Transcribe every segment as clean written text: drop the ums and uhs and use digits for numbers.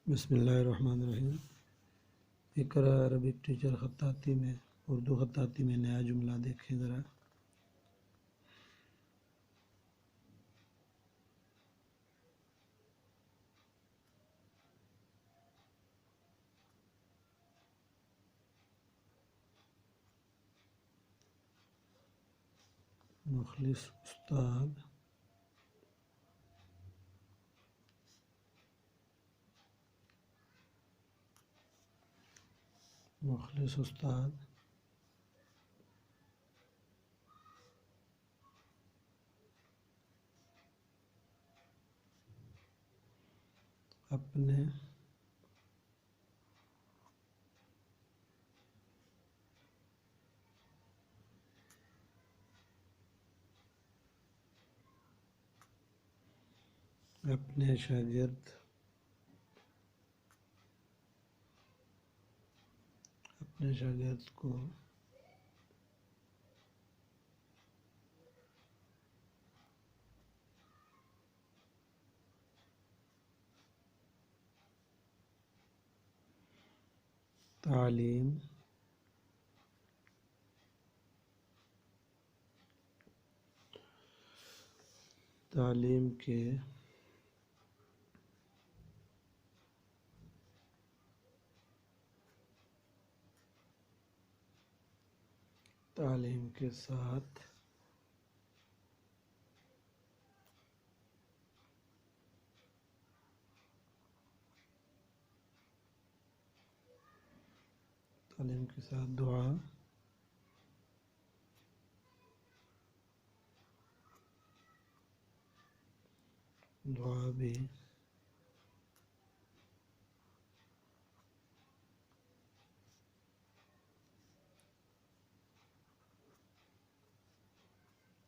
بسم اللہ الرحمن الرحیم۔ اقرا عربک ٹیچر خطاطی میں اردو خطاطی میں نیا جملہ دیکھیں ذرا۔ مخلص استاد اپنے شاگرد کو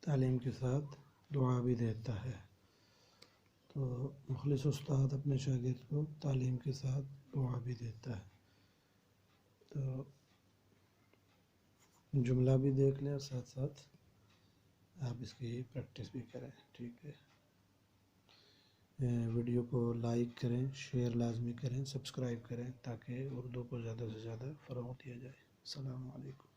تعلیم کے ساتھ دعا بھی دیتا ہے۔ تو مخلص استاد اپنے شاگرد کو تعلیم کے ساتھ دعا بھی دیتا ہے۔ تو جملہ بھی دیکھ لیں اور ساتھ ساتھ آپ اس کی پریکٹس بھی کریں، ٹھیک ہے۔ ویڈیو کو لائک کریں، شیئر لازمی کریں، سبسکرائب کریں تاکہ اردو کو زیادہ سے زیادہ فروغ دیا جائے۔ السلام علیکم۔